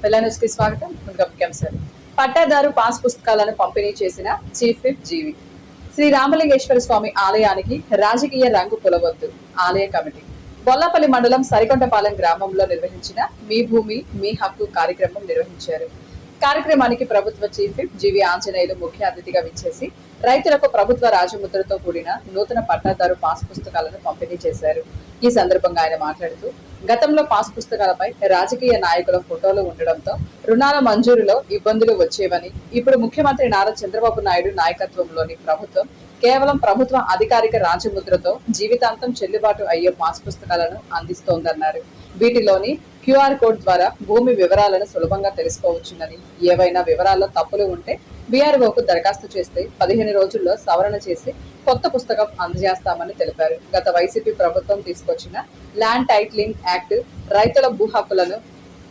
కి స్వాగతం. పట్టాదారు పాస్ పుస్తకాలను పంపిణీ చేసిన చీఫ్ విప్ జీవి. శ్రీ రామలింగేశ్వర స్వామి ఆలయానికి రాజకీయ రంగు పులవద్దు. ఆలయ కమిటీ బొల్లపల్లి మండలం సరికొండపాలెం గ్రామంలో నిర్వహించిన మీ భూమి మీ హక్కు కార్యక్రమం నిర్వహించారు. కార్యక్రమానికి ప్రభుత్వ చీఫ్ విప్ జీవి ఆంజనేయులు ముఖ్య అతిథిగా విచ్చేసి రైతులకు ప్రభుత్వ రాజముద్రతో కూడిన నూతన పట్టాదారు పాస్ పుస్తకాలను పంపిణీ చేశారు. ఈ సందర్భంగా ఆయన మాట్లాడుతూ, గతంలో పాస్ పుస్తకాలపై రాజకీయ నాయకుల ఫోటోలు ఉండడంతో రుణాల మంజూరులో ఇబ్బందులు వచ్చేవని, ఇప్పుడు ముఖ్యమంత్రి నారా చంద్రబాబు నాయుడు నాయకత్వంలోని ప్రభుత్వం కేవలం ప్రభుత్వ అధికారిక రాజముద్రతో జీవితాంతం చెల్లుబాటు అయ్యే పాస్ పుస్తకాలను అందిస్తోందన్నారు. వీటిలోని క్యూఆర్ కోడ్ ద్వారా భూమి వివరాలను సులభంగా తెలుసుకోవచ్చునని, ఏవైనా వివరాల్లో తప్పులు ఉంటే బీఆర్ఓకు దరఖాస్తు చేస్తే 15 రోజుల్లో సవరణ చేసి కొత్త పుస్తకం అందజేస్తామని తెలిపారు. గత వైసీపీ ప్రభుత్వం తీసుకొచ్చిన ల్యాండ్ టైటిలింగ్ యాక్ట్ రైతుల భూ హక్కులను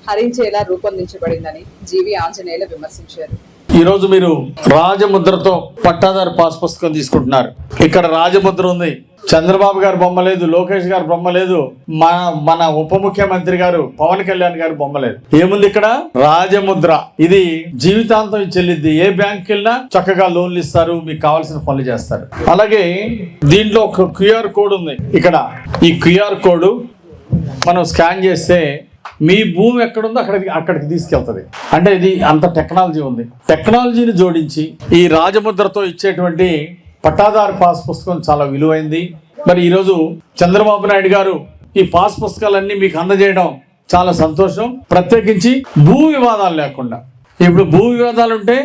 హరించేలా రూపొందించబడిందని జీవి ఆంజనేయులు విమర్శించారు. ఈ రోజు మీరు రాజముద్రతో పట్టాదారు పాస్ పుస్తకం తీసుకుంటున్నారు. ఇక్కడ రాజముద్ర ఉంది. చంద్రబాబు గారు బొమ్మ లేదు, లోకేష్ గారు బొమ్మ లేదు, మన ఉప ముఖ్యమంత్రి గారు పవన్ కళ్యాణ్ గారు బొమ్మ లేదు. ఏముంది ఇక్కడ? రాజముద్ర. ఇది జీవితాంతం చెల్లిద్ది. ఏ బ్యాంక్ వెళ్ళినా చక్కగా లోన్లు ఇస్తారు, మీకు కావాల్సిన పనులు చేస్తారు. అలాగే దీంట్లో ఒక క్యూఆర్ కోడ్ ఉంది. ఇక్కడ ఈ క్యూఆర్ కోడ్ మనం స్కాన్ చేస్తే మీ భూమి ఎక్కడుందో అక్కడికి తీసుకెళ్తుంది. అంటే ఇది అంత టెక్నాలజీ ఉంది. టెక్నాలజీని జోడించి ఈ రాజముద్రతో ఇచ్చేటువంటి పట్టాదారు పాస్ పుస్తకం చాలా విలువైంది. మరి ఈరోజు చంద్రబాబు నాయుడు గారు ఈ పాస్ పుస్తకాలన్నీ మీకు అందజేయడం చాలా సంతోషం. ప్రత్యేకించి భూ వివాదాలు లేకుండా, ఇప్పుడు భూ వివాదాలు ఉంటే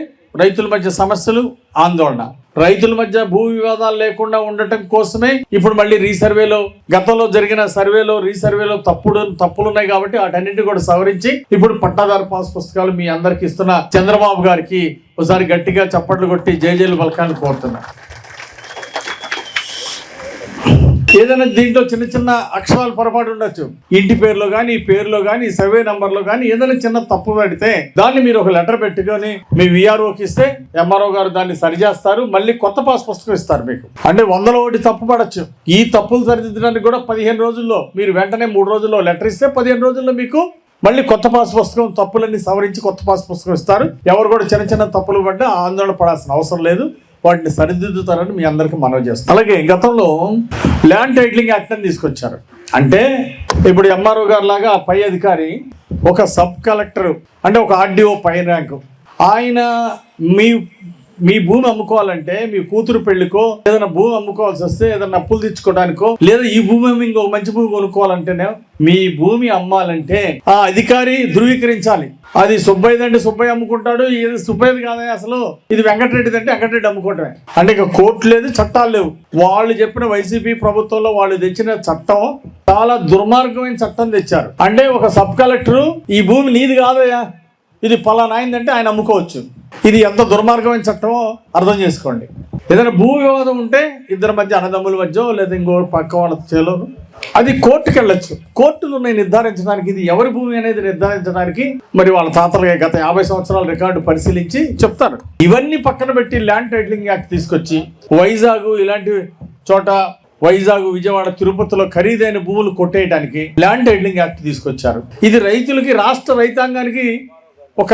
రైతుల మధ్య సమస్యలు, ఆందోళన. రైతుల మధ్య భూ వివాదాలు లేకుండా ఉండటం కోసమే ఇప్పుడు మళ్ళీ రీసర్వేలో, గతంలో జరిగిన సర్వేలో రీసర్వేలో తప్పులు ఉన్నాయి కాబట్టి వాటన్నింటినీ కూడా సవరించి ఇప్పుడు పట్టాదారు పాస్ పుస్తకాలు మీ అందరికి ఇస్తున్న చంద్రబాబు గారికి ఒకసారి గట్టిగా చప్పట్లు కొట్టి జైలు పలకాలని కోరుతున్నా. ఏదైనా దీంట్లో చిన్న చిన్న అక్షరాలు పొరపాటు ఉండొచ్చు. ఇంటి పేరులో కానీ, పేరులో కానీ, సర్వే నంబర్లో కానీ ఏదైనా చిన్న తప్పు పడితే దాన్ని మీరు ఒక లెటర్ పెట్టుకొని మీ విఆర్ఓకి ఇస్తే ఎంఆర్ఓ గారు దాన్ని సరిచేస్తారు. మళ్ళీ కొత్త పాస్ పుస్తకం ఇస్తారు మీకు. అంటే 100లో 1 తప్పు పడచ్చు. ఈ తప్పులు సరిదిద్దడానికి కూడా 15 రోజుల్లో, మీరు వెంటనే 3 రోజుల్లో లెటర్ ఇస్తే 15 రోజుల్లో మీకు మళ్ళీ కొత్త పాస్ పుస్తకం, తప్పులన్నీ సవరించి కొత్త పాస్ పుస్తకం ఇస్తారు. ఎవరు కూడా చిన్న చిన్న తప్పులు పడ్డా ఆందోళన పడాల్సిన అవసరం లేదు. వాటిని సరిదిద్దుతారని మీ అందరికీ మనవి చేస్తారు. అలాగే గతంలో ల్యాండ్ టైటిలింగ్ యాక్ట్ అని తీసుకొచ్చారు. అంటే ఇప్పుడు ఎంఆర్ఓ గారు లాగా పై అధికారి ఒక సబ్ కలెక్టర్, అంటే ఒక ఆర్డీఓ పై ర్యాంకు, ఆయన మీ భూమి అమ్ముకోవాలంటే, మీ కూతురు పెళ్లికో ఏదైనా భూమి అమ్ముకోవాల్సి వస్తే, ఏదైనా అప్పులు తెచ్చుకోవడానికో, లేదా ఈ భూమి ఇంకో మంచి భూమి కొనుక్కోవాలంటేనే, మీ భూమి అమ్మాలంటే ఆ అధికారి ధృవీకరించాలి. అది సుబ్బయ్యది అంటే సుబ్బయ్య అమ్ముకుంటాడు, ఇది సుబ్బయ్యది కాదా అసలు, ఇది వెంకటరెడ్డిది అంటే వెంకటరెడ్డి అమ్ముకోవటమే. అంటే ఇక కోర్టు లేదు, చట్టాలు లేవు. వాళ్ళు చెప్పిన వైసీపీ ప్రభుత్వంలో వాళ్ళు తెచ్చిన చట్టం చాలా దుర్మార్గమైన చట్టం తెచ్చారు. అంటే ఒక సబ్ కలెక్టరు ఈ భూమి నీది కాదయా, ఇది పలానా అయిందంటే ఆయన అమ్ముకోవచ్చు. ఇది ఎంత దుర్మార్గమైన చట్టమో అర్థం చేసుకోండి. ఏదైనా భూ వివాదం ఉంటే ఇద్దరి మధ్య, అన్నదమ్ముల మధ్య లేదా ఇంకో పక్క వాళ్ళ చేలో, అది కోర్టుకు వెళ్ళొచ్చు. కోర్టులు నిర్ధారించడానికి, ఇది ఎవరి భూమి అనేది నిర్ధారించడానికి మరి వాళ్ళ తాతలు గత 50 సంవత్సరాల రికార్డు పరిశీలించి చెప్తారు. ఇవన్నీ పక్కన పెట్టి ల్యాండ్ టైటిలింగ్ యాక్ట్ తీసుకొచ్చి వైజాగ్ ఇలాంటి చోట, వైజాగ్, విజయవాడ, తిరుపతిలో ఖరీదైన భూములు కొట్టేయడానికి ల్యాండ్ టైటిలింగ్ యాక్ట్ తీసుకొచ్చారు. ఇది రైతులకి, రాష్ట్ర రైతాంగానికి ఒక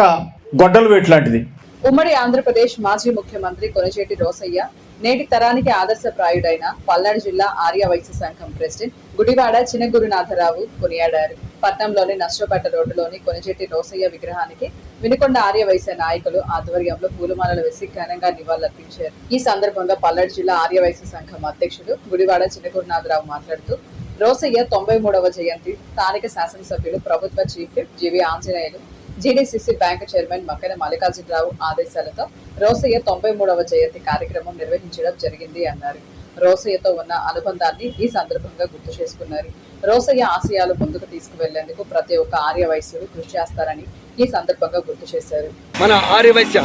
గొడ్డలు వేటు లాంటిది. ఉమ్మడి ఆంధ్రప్రదేశ్ మాజీ ముఖ్యమంత్రి కొణిజేటి రోసయ్య నేటి తరానికి ఆదర్శప్రాయుడైన పల్నాడు జిల్లా ఆర్యవైశ్య సంఘం ప్రెసిడెంట్ గుడివాడ చినగురునాథరావు కొనియాడారు. పట్నంలోని నష్టపట్ట రోడ్డులోని కొణిజేటి రోసయ్య విగ్రహానికి వినుకొండ ఆర్యవైశ్య నాయకులు ఆధ్వర్యంలో పూలమాలలు వేసి ఘనంగా నివాళులర్పించారు. ఈ సందర్భంగా పల్నాడు జిల్లా ఆర్యవైశ్య సంఘం అధ్యక్షుడు గుడివాడ చినగురునాథరావు మాట్లాడుతూ, రోసయ్య 93వ జయంతి స్థానిక శాసనసభ్యులు ప్రభుత్వ chief whip GV Anjaneyulu, GDCC bank chairman Makkena Mallikarjunarao ఆదేశాలతో రోసయ్య 93వ జయంతి కార్యక్రమం నిర్వహించడం జరిగింది అన్నారు. రోసయ్యతో ఉన్న అనుబంధాన్ని ఈ సందర్భంగా గుర్తు చేసుకున్నారు. రోసయ్య ఆశయాలు ముందుకు తీసుకువెళ్లేందుకు ప్రతి ఒక్క ఆర్యవైశ్యుడు కృషి చేస్తారని ఈ సందర్భంగా గుర్తు చేశారు. మన ఆర్యవైశ్య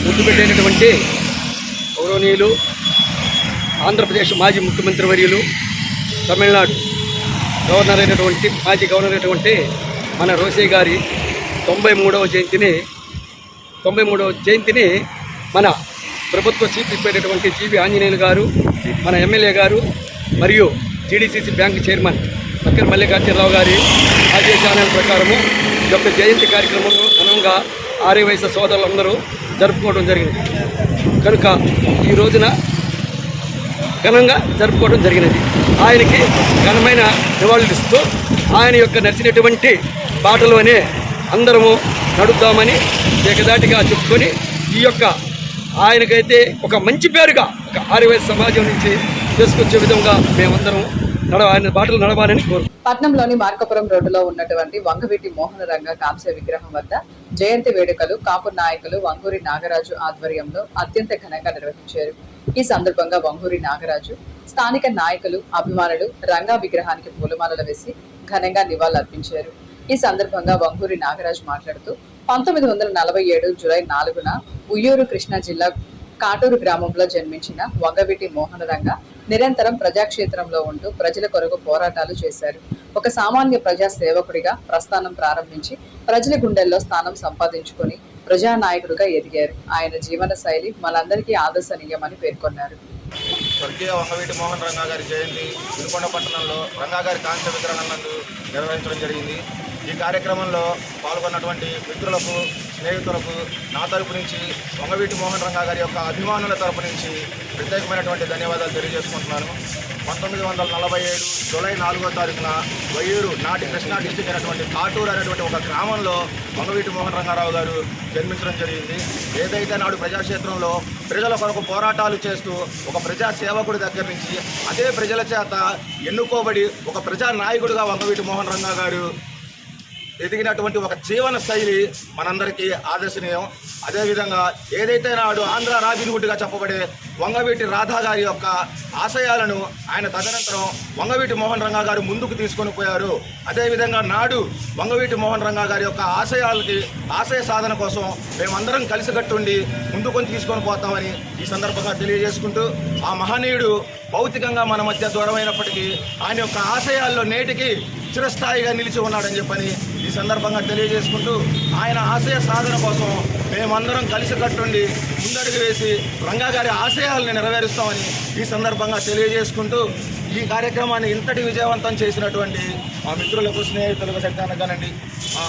ముందు పెట్టేటటువంటి గౌరవనీయులు ఆంధ్రప్రదేశ్ మాజీ ముఖ్యమంత్రి వర్యులు, తమిళనాడు మాజీ గవర్నర్ అయినటువంటి మన రోసయ్య గారి 93వ జయంతిని మన ప్రభుత్వ చీఫ్ అయినటువంటి జీవి ఆంజనేయులు గారు, మన ఎమ్మెల్యే గారు మరియు GDCC bank chairman Makkena Mallikarjunarao గారి ఆదేశాల ప్రకారము యొక్క జయంతి కార్యక్రమంలో ఘనంగా ఆర్యవైశ్య సోదరులందరూ జరుపుకోవడం జరిగింది. కనుక ఈ రోజున ఘనంగా జరుపుకోవడం జరిగినది. ఆయనకి ఘనమైన నివాళులు ఇస్తూ ఆయన యొక్క నడిచినటువంటి బాటలోనే అందరము నడుద్దామని ఏకదాటిగా చెప్పుకొని ఈ యొక్క ఆయనకైతే ఒక మంచి పేరుగా ఒక ఆర్యవైశ్య సమాజం నుంచి తీసుకొచ్చే విధంగా మేమందరం ఆయన బాటలు నడవాలని కోరుకుంటున్నాం. పట్నంలోని మార్కపురం రోడ్డులో ఉన్నటువంటి వంగవీటి మోహన రంగ కాంస్య విగ్రహం వద్ద జయంతి వేడుకలు కాపు నాయకులు వంగూరి నాగరాజు ఆధ్వర్యంలో అత్యంత ఘనంగా నిర్వహించారు. ఈ సందర్భంగా వంగూరి నాగరాజు స్థానిక నాయకులు అభిమానులు రంగా విగ్రహానికి పూలమాలలు వేసి ఘనంగా నివాళులర్పించారు. ఈ సందర్భంగా వంగూరి నాగరాజు మాట్లాడుతూ 1947 జూలై 4న ఉయ్యూరు కృష్ణా జిల్లా కాటూరు గ్రామంలో జన్మించిన వంగవీటి మోహన రంగ నిరంతరం ప్రజాక్షేత్రంలో ఉంటూ ప్రజల కొరకు పోరాటాలు చేశారు. ఒక సామాన్య ప్రజా సేవకుడిగా ప్రస్థానం ప్రారంభించి ప్రజల గుండెల్లో స్థానం సంపాదించుకొని ప్రజానాయకుడిగా ఎదిగారు. ఆయన జీవన శైలి మనందరికీ ఆదర్శనీయమని పేర్కొన్నారు. స్వర్గీయ వంగవీటి మోహన్ రంగా గారి జయంతి వినుకొండ పట్టణంలో రంగా గారి కాంస్య విగ్రహం నందు నిర్వహించడం జరిగింది. ఈ కార్యక్రమంలో పాల్గొన్నటువంటి మిత్రులకు, స్నేహితులకు నా తరపు నుంచి వంగవీటి మోహన్ రంగా గారి యొక్క అభిమానుల తరపు నుంచి ప్రత్యేకమైనటువంటి ధన్యవాదాలు తెలియజేసుకుంటున్నాను. 1947 జూలై 4వ తారీఖున వయ్యూరు నాటి కృష్ణా డిస్టిక్ అయినటువంటి కాటూరు అనేటువంటి ఒక గ్రామంలో వంగవీటి మోహన్ రంగారావు గారు జన్మించడం జరిగింది. ఏదైతే నాడు ప్రజాక్షేత్రంలో ప్రజల కొరకు పోరాటాలు చేస్తూ ఒక ప్రజా సేవకుడి దగ్గర నుంచి అదే ప్రజల చేత ఎన్నుకోబడి ఒక ప్రజా నాయకుడిగా వంగవీటి మోహన్ రంగా గారు ఎదిగినటువంటి ఒక జీవన శైలి మనందరికీ ఆదర్శనీయం. అదేవిధంగా ఏదైతే నాడు ఆంధ్ర రాబిన్హుడ్గా చెప్పబడే వంగవీటి రాధా గారి యొక్క ఆశయాలను ఆయన తదనంతరం వంగవీటి మోహన్ రంగా గారు ముందుకు తీసుకొని పోయారు. అదేవిధంగా నాడు వంగవీటి మోహన్ రంగా గారి యొక్క ఆశయ సాధన కోసం మేమందరం కలిసికట్టుండి ముందుకొని తీసుకొని పోతామని ఈ సందర్భంగా తెలియజేసుకుంటూ, ఆ మహనీయుడు భౌతికంగా మన మధ్య దూరమైనప్పటికీ ఆయన యొక్క ఆశయాల్లో నేటికి చిరస్థాయిగా నిలిచి ఉన్నాడని చెప్పని ఈ సందర్భంగా తెలియజేసుకుంటూ, ఆయన ఆశయ సాధన కోసం మేమందరం కలిసికట్టుండి ముందడుగు వేసి రంగా గారి ఆశయాలను నెరవేరుస్తామని ఈ సందర్భంగా తెలియజేసుకుంటూ, ఈ కార్యక్రమాన్ని ఇంతటి విజయవంతం చేసినటువంటి మా మిత్రులకు, స్నేహితులకు శక్తానగానండి.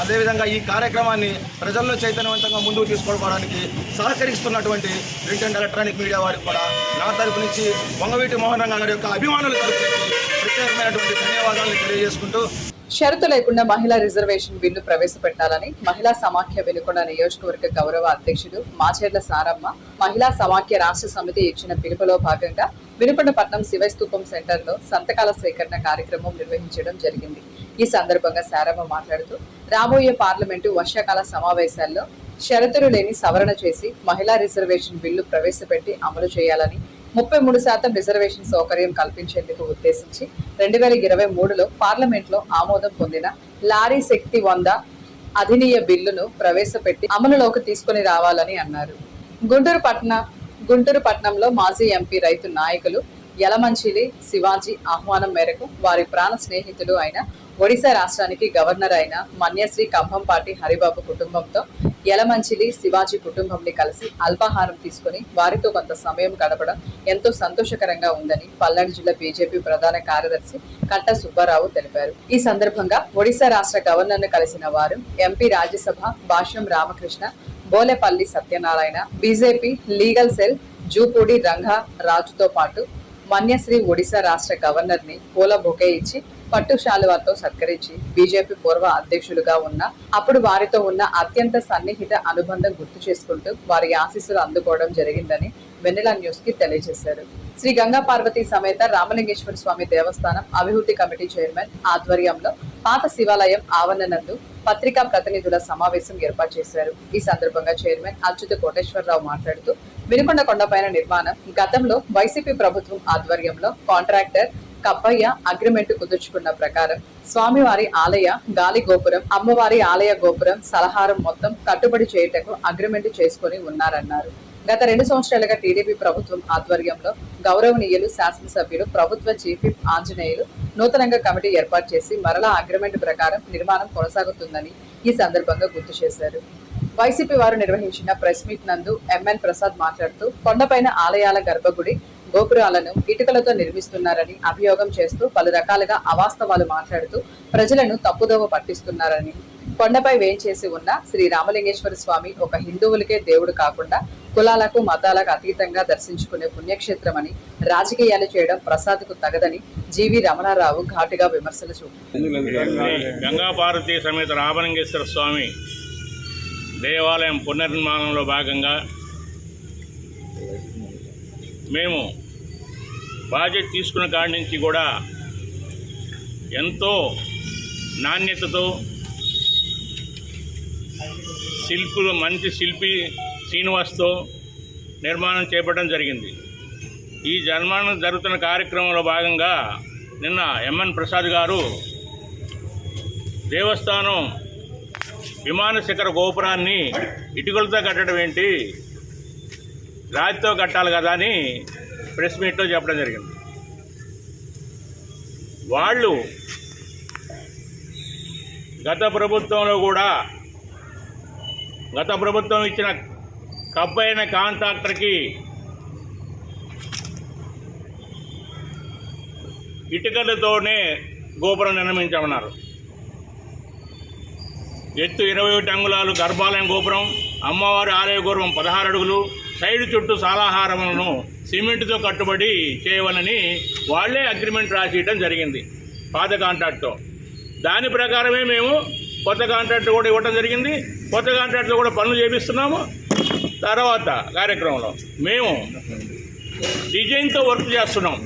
అదేవిధంగా ఈ కార్యక్రమాన్ని ప్రజల్లో చైతన్యవంతంగా ముందుకు తీసుకోవడానికి సహకరిస్తున్నటువంటి ప్రింట్ అండ్ ఎలక్ట్రానిక్ మీడియా వారికి కూడా నా తరపు నుంచి వంగవీటి మోహన్ రంగా గారి యొక్క అభిమానుల తరపు నుంచి ప్రత్యేకమైనటువంటి ధన్యవాదాలను తెలియజేసుకుంటూ, షరతు లేకుండా మహిళా రిజర్వేషన్ బిల్లు ప్రవేశపెట్టాలని మహిళా సమాఖ్య వినుకొండ నియోజకవర్గ గౌరవ అధ్యక్షుడు మాచేర్ల సారమ్మ మహిళా సమాఖ్య రాష్ట్ర సమితి ఇచ్చిన పిలుపులో భాగంగా వినుకొండపట్నం శివస్తూపం సెంటర్లో సంతకాల సేకరణ కార్యక్రమం నిర్వహించడం జరిగింది. ఈ సందర్భంగా సారమ్మ మాట్లాడుతూ, రాబోయే పార్లమెంటు వర్షాకాల సమావేశాల్లో షరతులు లేని సవరణ చేసి మహిళా రిజర్వేషన్ బిల్లు ప్రవేశపెట్టి అమలు చేయాలని, 33% రిజర్వేషన్ సౌకర్యం కల్పించేందుకు ఉద్దేశించి 2023లో పార్లమెంట్లో ఆమోదం పొందిన లారీ శక్తి 100 అధినియ బిల్లును ప్రవేశపెట్టి అమలులోకి తీసుకుని రావాలని అన్నారు. గుంటూరు పట్టణంలో మాజీ ఎంపీ రైతు నాయకులు యలమంచిలి శివాజీ ఆహ్వానం మేరకు వారి ప్రాణ స్నేహితులు అయిన ఒడిశా రాష్ట్రానికి గవర్నర్ అయిన మన్యశ్రీ కంభంపాటి హరిబాబు కుటుంబంతో యలమంచిలి శివాజీ కుటుంబంని కలిసి అల్పాహారం తీసుకుని వారితో కొంత సమయం గడపడం ఎంతో సంతోషకరంగా ఉందని పల్నాడు జిల్లా బీజేపీ ప్రధాన కార్యదర్శి కట్ట సుబ్బారావు తెలిపారు. ఈ సందర్భంగా ఒడిశా రాష్ట్ర గవర్నర్ ను కలిసిన వారు MP Rajya Sabha Bhashyam Ramakrishna, Bolepalli Satyanarayana, BJP legal cell Jupudi Ranga రాజుతో పాటు మన్యశ్రీ ఒడిశా రాష్ట్ర గవర్నర్ ని పూల బొకే ఇచ్చి పట్టు శాలువాతో సత్కరించి బీజేపీ పూర్వ అధ్యక్షులుగా ఉన్న అప్పుడు వారితో ఉన్న అత్యంత సన్నిహిత అనుబంధం గుర్తు చేసుకుంటూ వారి ఆశీస్సులు అందుకోవడం జరిగిందని వెన్నెల న్యూస్ కి తెలియజేశారు. శ్రీ గంగా పార్వతీ సమేత రామలింగేశ్వర స్వామి దేవస్థానం అభివృద్ధి కమిటీ చైర్మన్ ఆధ్వర్యంలో పాత శివాలయం ఆవరణనందు పత్రికా ప్రతినిధుల సమావేశం ఏర్పాటు చేశారు. ఈ సందర్భంగా చైర్మన్ అచ్యుత కోటేశ్వరరావు మాట్లాడుతూ, వినుకొండ కొండపైన నిర్మాణం గతంలో వైసీపీ ప్రభుత్వం ఆధ్వర్యంలో కాంట్రాక్టర్ కప్పయ్య అగ్రిమెంట్ కుదుర్చుకున్న ప్రకారం స్వామివారి ఆలయ గాలి గోపురం, అమ్మవారి ఆలయ గోపురం సలహారం మొత్తం కట్టుబడి చేయుటకు అగ్రిమెంట్ చేసుకుని ఉన్నారన్నారు. గత 2 సంవత్సరాలుగా టీడీపీ ప్రభుత్వం ఆధ్వర్యంలో గౌరవనీయులు శాసనసభ్యులు ప్రభుత్వ చీఫ్ విప్ ఆంజనేయులు నూతనంగా కమిటీ ఏర్పాటు చేసి మరలా అగ్రిమెంట్ ప్రకారం నిర్మాణం కొనసాగుతుందని ఈ సందర్భంగా గుర్తు చేశారు. వైసీపీ వారు నిర్వహించిన ప్రెస్ మీట్ నందు ఎంఎన్ ప్రసాద్ మాట్లాడుతూ, కొండపైన ఆలయాల గర్భగుడి గోపురాలను ఇటుకలతో నిర్మిస్తున్నారని అభియోగం చేస్తూ పలు రకాలుగా అవాస్తవాలు మాట్లాడుతూ ప్రజలను తప్పుదోవ పట్టిస్తున్నారని, కొండపై వేంచేసి ఉన్న శ్రీ రామలింగేశ్వర స్వామి ఒక హిందువులకే దేవుడు కాకుండా కులాలకు మతాలకు అతీతంగా దర్శించుకునే పుణ్యక్షేత్రమని రాజకీయాలు చేయడం ప్రసాద్కు తగదని జీవి రమణారావు ఘాటుగా విమర్శలు చూపారు. గంగా పార్వతీ సమేత రామలింగేశ్వర స్వామి దేవాలయం పునర్నిర్మాణంలో భాగంగా మేము బాధ్యత తీసుకున్న కాడి నుంచి కూడా ఎంతో నాణ్యతతో మంచి శిల్పి శ్రీనివాస్తో నిర్మాణం చేపట్టడం జరిగింది. ఈ నిర్మాణం జరుగుతున్న కార్యక్రమంలో భాగంగా నిన్న ఎంఎన్ ప్రసాద్ గారు దేవస్థానం విమాన శిఖర గోపురాన్ని ఇటుకలతో కట్టడం ఏంటి, రాతితో కట్టాలి కదా అని ప్రెస్ మీట్లో చెప్పడం జరిగింది. వాళ్ళు గత ప్రభుత్వం ఇచ్చిన కబ్బైన కాంట్రాక్టర్కి ఇటుకలతోనే గోపురం నిర్మించమన్నారు. ఎత్తు 21 అంగుళాలు గర్భాలయం గోపురం, అమ్మవారి ఆలయ గోపురం 16 అడుగులు, సైడ్ చుట్టూ సాలాహారములను సిమెంట్తో కట్టుబడి చేయవలని వాళ్లే అగ్రిమెంట్ రాసియడం జరిగింది పాత కాంట్రాక్ట్తో. దాని ప్రకారమే మేము కొత్త కాంట్రాక్ట్ కూడా ఇవ్వడం జరిగింది. కొత్త కాంట్రాక్ట్లో కూడా పనులు చేపిస్తున్నాము. తర్వాత కార్యక్రమంలో మేము డిజైన్తో వర్క్ చేస్తున్నాం.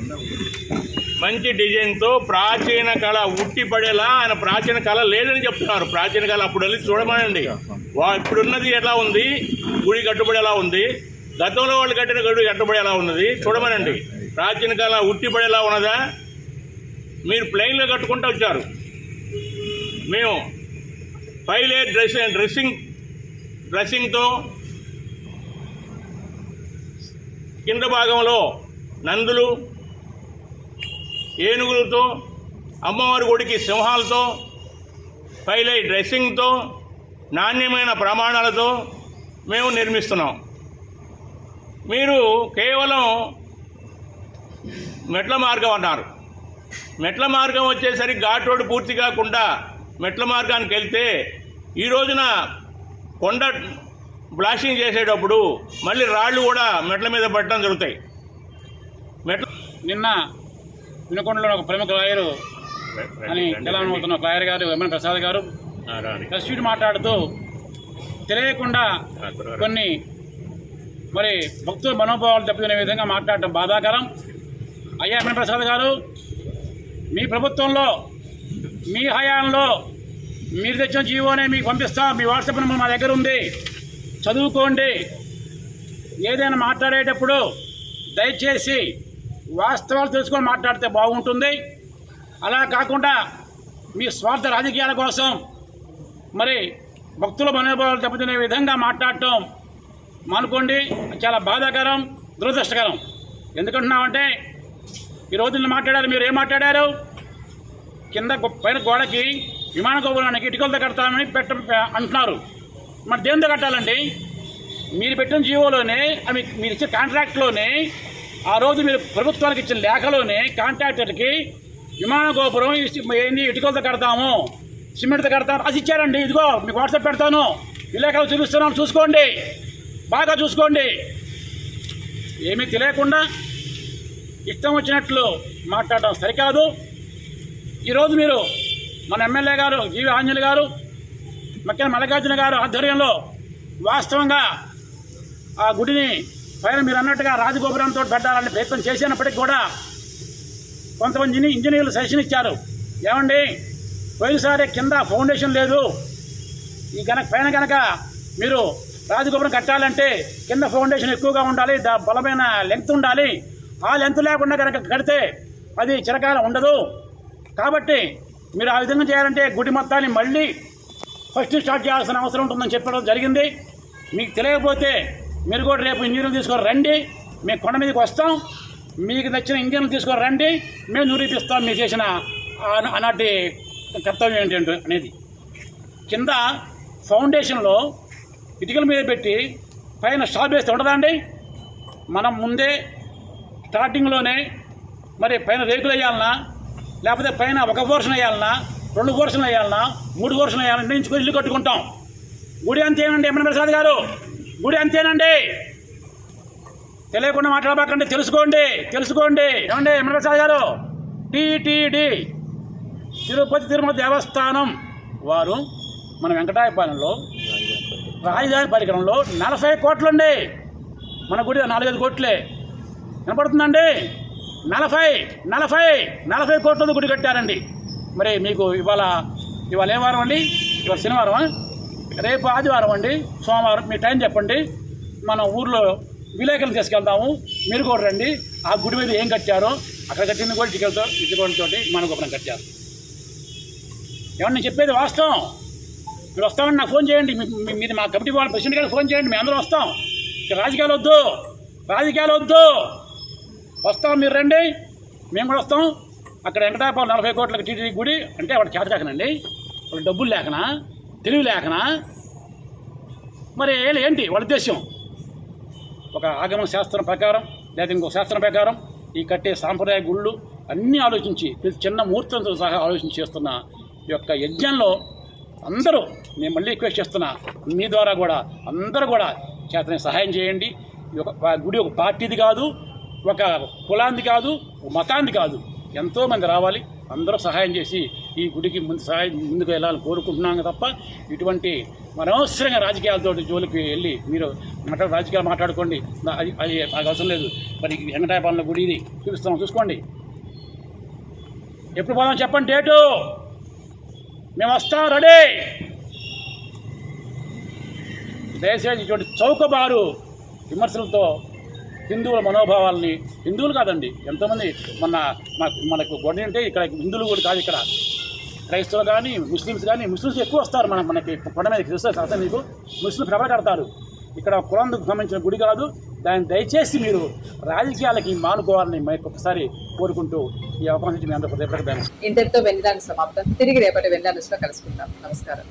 మంచి డిజైన్తో ప్రాచీన కళ ఉట్టిపడేలా, ఆయన ప్రాచీన కళ లేదని చెప్తున్నారు. ప్రాచీన కళ అప్పుడు వెళ్ళి చూడమనండి. ఇప్పుడున్నది ఎలా ఉంది, గుడి కట్టుబడి ఎలా ఉంది, గతంలో వాళ్ళు కట్టిన గుడి కట్టుబడి ఎలా ఉన్నది చూడమనండి. ప్రాచీన కళ ఉట్టిపడేలా ఉన్నదా? మీరు ప్లెయిన్లో కట్టుకుంటూ వచ్చారు. మేము 5 లేయర్ డ్రెస్సింగ్తో కింద భాగంలో నందులు, ఏనుగులతో, అమ్మవారి గుడికి సింహాలతో, 5 లేయర్ డ్రెస్సింగ్తో, నాణ్యమైన ప్రమాణాలతో మేము నిర్మిస్తున్నాం. మీరు కేవలం మెట్ల మార్గం అన్నారు. మెట్ల మార్గం వచ్చేసరికి ఘాట్ రోడ్డు పూర్తి కాకుండా మెట్ల మార్గానికి వెళ్తే ఈ రోజున కొండ బ్లాస్టింగ్ చేసేటప్పుడు మళ్ళీ రాళ్ళు కూడా మెట్ల మీద పడటం జరుగుతాయి. నిన్న వినుకొండలో ఒక ప్రముఖ లాయరు అని తెలంగాణ లాయర్ గారు ఎంఎన్ ప్రసాద్ గారు ప్రెస్ మీట్ మాట్లాడుతూ తెలియకుండా కొన్ని మరి భక్తుల మనోభావాలు దెబ్బతినే విధంగా మాట్లాడటం బాధాకరం. అయ్యా ఎంఎన్ ప్రసాద్ గారు, మీ ప్రభుత్వంలో మీ హయాంలో మీరు తెచ్చిన జీవోనే మీకు పంపిస్తాం. మీ వాట్సాప్ నెంబర్ మా దగ్గర ఉంది, చదువుకోండి. ఏదైనా మాట్లాడేటప్పుడు దయచేసి వాస్తవాలు తెలుసుకొని మాట్లాడితే బాగుంటుంది. అలా కాకుండా మీ స్వార్థ రాజకీయాల కోసం మరి భక్తుల మనోభావాలు దెబ్బతినే విధంగా మాట్లాడటం మానుకోండి. చాలా బాధాకరం, దురదృష్టకరం. ఎందుకంటున్నామంటే ఈ రోజుల్లో మాట్లాడారు. మీరు ఏం మాట్లాడారు? కింద పైన గోడకి విమాన గోపురానికి ఇటుకలతో కడతామని అంటున్నారు. మరి దేనితో కట్టాలండి? మీరు పెట్టిన జీవోలోనే, అవి మీరు ఇచ్చిన కాంట్రాక్ట్లోనే, ఆ రోజు మీరు ప్రభుత్వానికి ఇచ్చిన లేఖలోనే కాంట్రాక్టర్కి విమాన గోపురం ఏంది ఇటుకలతో కడతాము, సిమెంట్తో కడతాము అది ఇచ్చారండి. ఇదిగో మీకు వాట్సాప్ పెడతాను, ఈ లేఖలు చూపిస్తున్నాం, చూసుకోండి, బాగా చూసుకోండి. ఏమీ తెలియకుండా ఇష్టం వచ్చినట్లు మాట్లాడటం సరికాదు. ఈరోజు మీరు మన ఎమ్మెల్యే గారు జీవి ఆంజనేయులు గారు, ముఖ్యంగా మల్లికార్జున గారు ఆధ్వర్యంలో వాస్తవంగా ఆ గుడిని పైన మీరు అన్నట్టుగా రాజగోపురంతో పెట్టాలని ప్రయత్నం చేసినప్పటికీ కూడా కొంతమంది ఇంజనీర్లు సజెషన్ ఇచ్చారు. ఏమండి, పోయినసారి కింద ఫౌండేషన్ లేదు, ఈ పైన కనుక మీరు రాజగోపురం కట్టాలంటే కింద ఫౌండేషన్ ఎక్కువగా ఉండాలి, బలమైన లెంగ్త్ ఉండాలి. ఆ లెంగ్త్ లేకుండా కనుక కడితే అది చిరకాలం ఉండదు. కాబట్టి మీరు ఆ విధంగా చేయాలంటే గుడి మొత్తాన్ని మళ్ళీ ఫస్ట్ స్టార్ట్ చేయాల్సిన అవసరం ఉంటుందని చెప్పడం జరిగింది. మీకు తెలియకపోతే మీరు కూడా రేపు ఇంజనీర్లు తీసుకొని రండి, మేము కొండ మీదకి వస్తాం, మీకు నచ్చిన ఇంజనీర్లు తీసుకొని రండి, మేము నిరూపిస్తాం మీరు చేసిన ఆనాటి కర్తవ్యం ఏంటంటే అనేది. కింద ఫౌండేషన్లో ఇటుకల మీద పెట్టి పైన స్లాబ్ వేస్తే ఉండదండి. మనం ముందే స్టార్టింగ్లోనే మరి పైన రేకులు వేయాలన్నా, లేకపోతే పైన ఒక పోర్షన్ వేయాలన్నా, 2 కోర్సులు వేయాలన్నా 3 కోర్సులు వేయాలని నిర్ణయించుకొని ఇల్లు కట్టుకుంటాం. గుడి అంతేనండి ఎమ్మెల్యే ప్రసాద్ గారు, గుడి అంతేనండి. తెలియకుండా మాట్లాడబాకండి, తెలుసుకోండి. ఏమండి ఎమ్మెల్యే ప్రసాద్ గారు, టీటీడీ తిరుపతి తిరుమల దేవస్థానం వారు మన వెంకటాయపాలెంలో రాజధాని పరికరంలో 40 కోట్లండి. మన గుడి 4-5 కోట్లే వినపడుతుందండి. 40 కోట్లతో గుడి కట్టారండి. మరి మీకు ఇవాళ ఏ వారం అండి? ఇవాళ శనివారం, రేపు ఆదివారం అండి, సోమవారం. మీ టైం చెప్పండి, మన ఊర్లో విలేకరులు తీసుకెళ్తాము. మీరు కూడా రండి. ఆ గుడి మీద ఏం కట్టారో అక్కడ కట్టింది కూడా ఇటుకలతోటి మన గొప్పని కట్టారు. ఏమన్నా నేను చెప్పేది వాస్తవం. మీరు వస్తామని నాకు ఫోన్ చేయండి. మీరు మా కమిటీ వాళ్ళ ప్రెసిడెంట్ గారికి ఫోన్ చేయండి. మేము అందరూ వస్తాం. ఇక్కడ రాజకీయాలు వద్దు. వస్తాం, మీరు రండి, మేము కూడా వస్తాం. అక్కడ వెంకటాయపాలెం 40 కోట్లకి టీటీడీ గుడి అంటే వాడు చేతకాకనండి, వాళ్ళు డబ్బులు లేకనా, తెలివి లేకనా, మరి ఏంటి వాళ్ళ ఉద్దేశం? ఒక ఆగమ శాస్త్రం ప్రకారం లేదా ఇంకో శాస్త్రం ప్రకారం ఈ కట్టే సాంప్రదాయ గుళ్ళు అన్నీ ఆలోచించి ప్రతి చిన్న ముహూర్తంతో సహా ఆలోచించి చేస్తున్న ఈ యొక్క యజ్ఞంలో అందరూ, నేను మళ్ళీ రిక్వెస్ట్ చేస్తున్నా, మీ ద్వారా కూడా అందరూ కూడా చేతనే సహాయం చేయండి. గుడి ఒక పార్టీది కాదు, ఒక కులాంది కాదు, ఒక మతాంది కాదు. ఎంతోమంది రావాలి, అందరూ సహాయం చేసి ఈ గుడికి ముందుకు వెళ్ళాలని కోరుకుంటున్నాను తప్ప ఇటువంటి అనవసరంగా రాజకీయాలతో జోలికి వెళ్ళి మీరు రాజకీయాలు మాట్లాడుకోండి, అది అవసరం లేదు. మరి వెంకటాయపాలెంలో గుడి ఇది చూపిస్తాం, చూసుకోండి. ఎప్పుడు పోదాం చెప్పండి డేటు, మేము వస్తాం, రెడీ. దయచేసి ఇటువంటి చౌకబారు విమర్శలతో హిందువుల మనోభావాలని, హిందువులు కాదండి, ఎంతోమంది మనకు గొడవ అంటే ఇక్కడ హిందువులు కూడా కాదు, ఇక్కడ క్రైస్తవులు కానీ ముస్లిమ్స్ ఎక్కువ వస్తారు. మనకి కొండ మీద తెలుసు అసలు మీకు ముస్లిం ప్రభ కడతారు. ఇక్కడ కులానికి సంబంధించిన గుడి కాదు. దాన్ని దయచేసి మీరు రాజకీయాలకి మానుకోవాలని ఒకసారి కోరుకుంటూ ఈ అవకాశం మీ అందరూ హృదయపూర్వక ఇంతటితో వెన్నెల సమాప్తం. తిరిగి రేపటి వెన్నెల కలుసుకుంటాం. నమస్కారం.